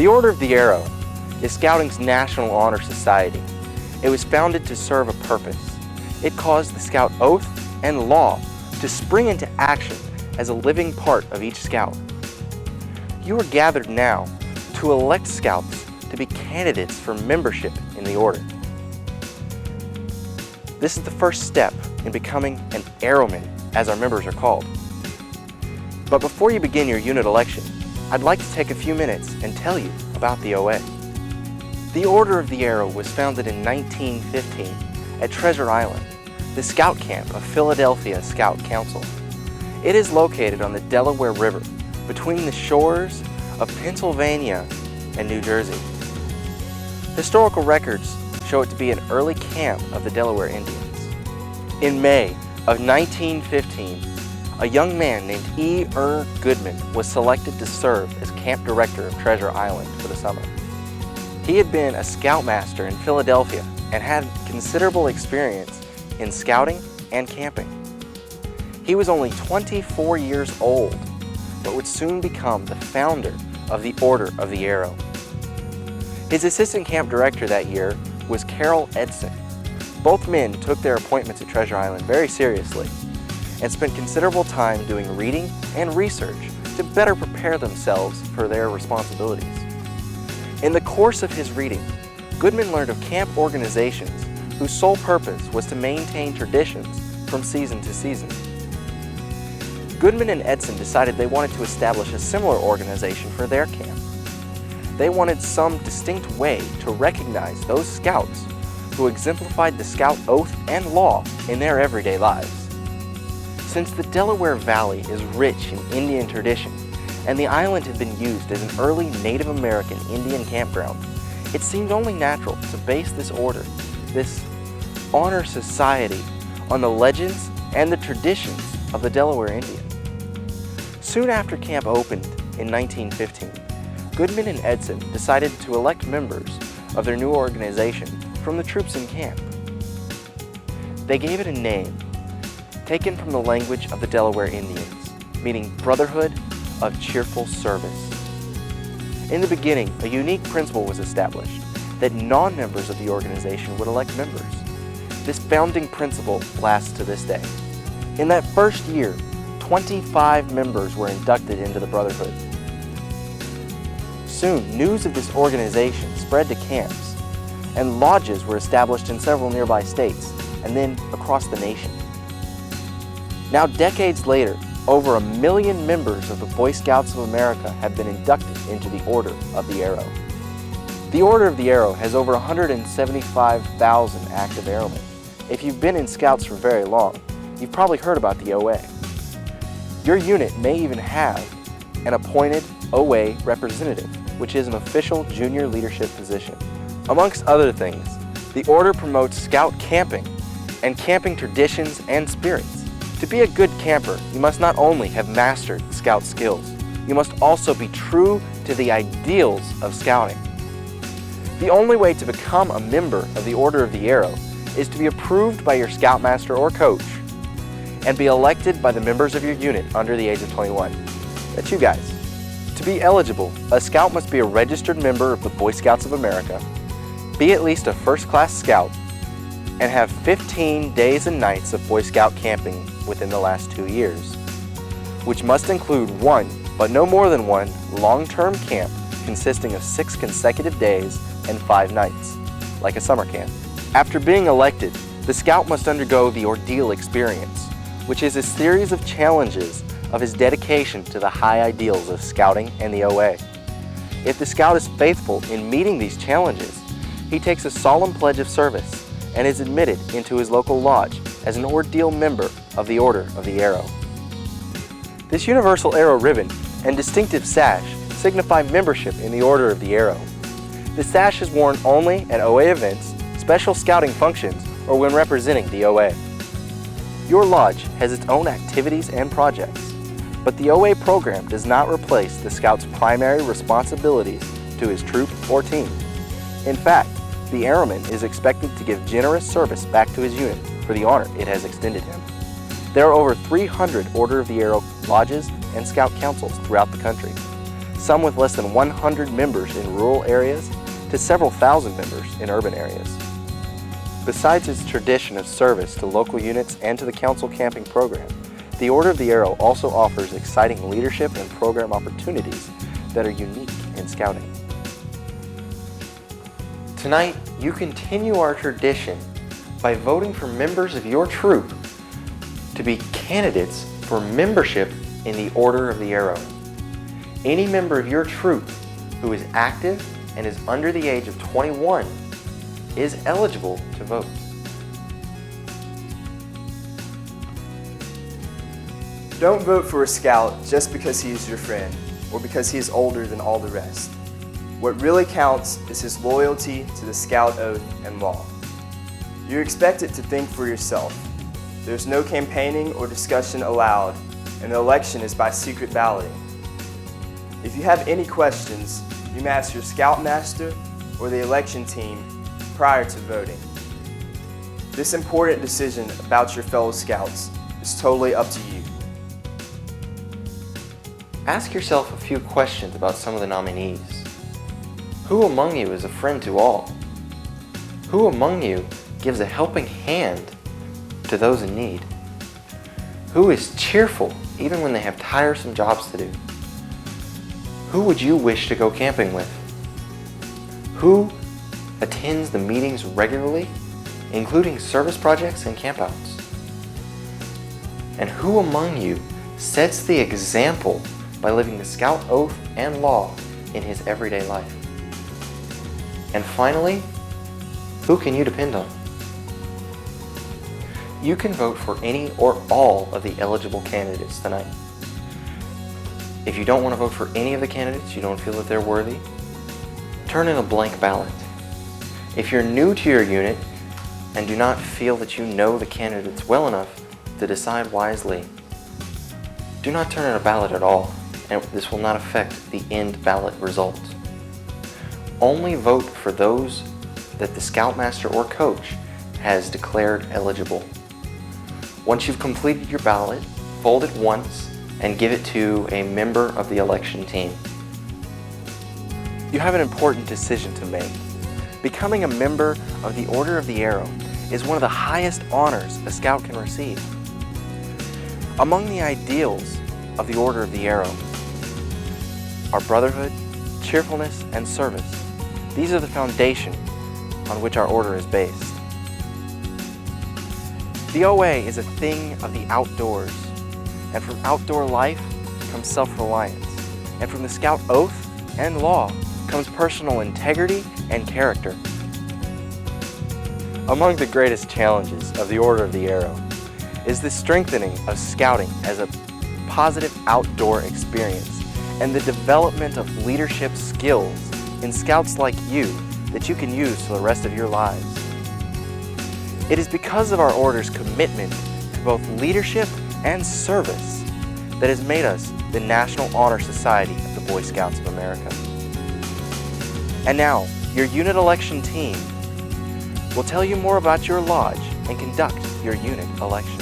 The Order of the Arrow is Scouting's national honor society. It was founded to serve a purpose. It caused the Scout oath and law to spring into action as a living part of each Scout. You are gathered now to elect Scouts to be candidates for membership in the Order. This is the first step in becoming an Arrowman, as our members are called. But before you begin your unit election, I'd like to take a few minutes and tell you about the OA. The Order of the Arrow was founded in 1915 at Treasure Island, the scout camp of Philadelphia Scout Council. It is located on the Delaware River between the shores of Pennsylvania and New Jersey. Historical records show it to be an early camp of the Delaware Indians. In May of 1915, a young man named E. Goodman was selected to serve as camp director of Treasure Island for the summer. He had been a scoutmaster in Philadelphia and had considerable experience in scouting and camping. He was only 24 years old, but would soon become the founder of the Order of the Arrow. His assistant camp director that year was Carroll Edson. Both men took their appointments at Treasure Island very seriously and spent considerable time doing reading and research to better prepare themselves for their responsibilities. In the course of his reading, Goodman learned of camp organizations whose sole purpose was to maintain traditions from season to season. Goodman and Edson decided they wanted to establish a similar organization for their camp. They wanted some distinct way to recognize those scouts who exemplified the scout oath and law in their everyday lives. Since the Delaware Valley is rich in Indian tradition and the island had been used as an early Native American Indian campground, it seemed only natural to base this order, this honor society, on the legends and the traditions of the Delaware Indian. Soon after camp opened in 1915, Goodman and Edson decided to elect members of their new organization from the troops in camp. They gave it a name, taken from the language of the Delaware Indians, meaning Brotherhood of Cheerful Service. In the beginning, a unique principle was established that non-members of the organization would elect members. This founding principle lasts to this day. In that first year, 25 members were inducted into the Brotherhood. Soon, news of this organization spread to camps, and lodges were established in several nearby states, and then across the nation. Now, decades later, over 1 million members of the Boy Scouts of America have been inducted into the Order of the Arrow. The Order of the Arrow has over 175,000 active Arrowmen. If you've been in Scouts for very long, you've probably heard about the OA. Your unit may even have an appointed OA representative, which is an official junior leadership position. Amongst other things, the Order promotes Scout camping and camping traditions and spirits. To be a good camper, you must not only have mastered Scout skills, you must also be true to the ideals of Scouting. The only way to become a member of the Order of the Arrow is to be approved by your Scoutmaster or coach and be elected by the members of your unit under the age of 21. That's you guys. To be eligible, a Scout must be a registered member of the Boy Scouts of America, be at least a first-class Scout, and have 15 days and nights of Boy Scout camping within the last 2 years, which must include one, but no more than one, long-term camp consisting of 6 consecutive days and 5 nights, like a summer camp. After being elected, the Scout must undergo the Ordeal Experience, which is a series of challenges of his dedication to the high ideals of Scouting and the OA. If the Scout is faithful in meeting these challenges, he takes a solemn pledge of service and is admitted into his local lodge as an Ordeal member of the Order of the Arrow. This universal arrow ribbon and distinctive sash signify membership in the Order of the Arrow. The sash is worn only at OA events, special Scouting functions, or when representing the OA. Your lodge has its own activities and projects, but the OA program does not replace the Scout's primary responsibilities to his troop or team. In fact, the Arrowman is expected to give generous service back to his unit for the honor it has extended him. There are over 300 Order of the Arrow lodges and Scout councils throughout the country. some with less than 100 members in rural areas to several thousand members in urban areas. Besides its tradition of service to local units and to the council camping program, the Order of the Arrow also offers exciting leadership and program opportunities that are unique in Scouting. Tonight, you continue our tradition by voting for members of your troop to be candidates for membership in the Order of the Arrow. Any member of your troop who is active and is under the age of 21 is eligible to vote. Don't vote for a scout just because he is your friend or because he is older than all the rest. What really counts is his loyalty to the Scout Oath and law. You're expected to think for yourself. There's no campaigning or discussion allowed, and the election is by secret balloting. If you have any questions, you may ask your Scoutmaster or the election team prior to voting. This important decision about your fellow Scouts is totally up to you. Ask yourself a few questions about some of the nominees. Who among you is a friend to all? Who among you gives a helping hand to those in need? Who is cheerful even when they have tiresome jobs to do? Who would you wish to go camping with? Who attends the meetings regularly, including service projects and campouts? And who among you sets the example by living the Scout Oath and law in his everyday life? And finally, who can you depend on? You can vote for any or all of the eligible candidates tonight. If you don't want to vote for any of the candidates, you don't feel that they're worthy, turn in a blank ballot. If you're new to your unit and do not feel that you know the candidates well enough to decide wisely, do not turn in a ballot at all, and this will not affect the end ballot result. Only vote for those that the Scoutmaster or coach has declared eligible. Once you've completed your ballot, fold it once and give it to a member of the election team. You have an important decision to make. Becoming a member of the Order of the Arrow is one of the highest honors a Scout can receive. Among the ideals of the Order of the Arrow are brotherhood, cheerfulness, and service. These are the foundation on which our order is based. The OA is a thing of the outdoors, and from outdoor life comes self-reliance, and from the Scout Oath and law comes personal integrity and character. Among the greatest challenges of the Order of the Arrow is the strengthening of Scouting as a positive outdoor experience and the development of leadership skills in Scouts like you that you can use for the rest of your lives. It is because of our Order's commitment to both leadership and service that has made us the National Honor Society of the Boy Scouts of America. And now, your unit election team will tell you more about your lodge and conduct your unit election.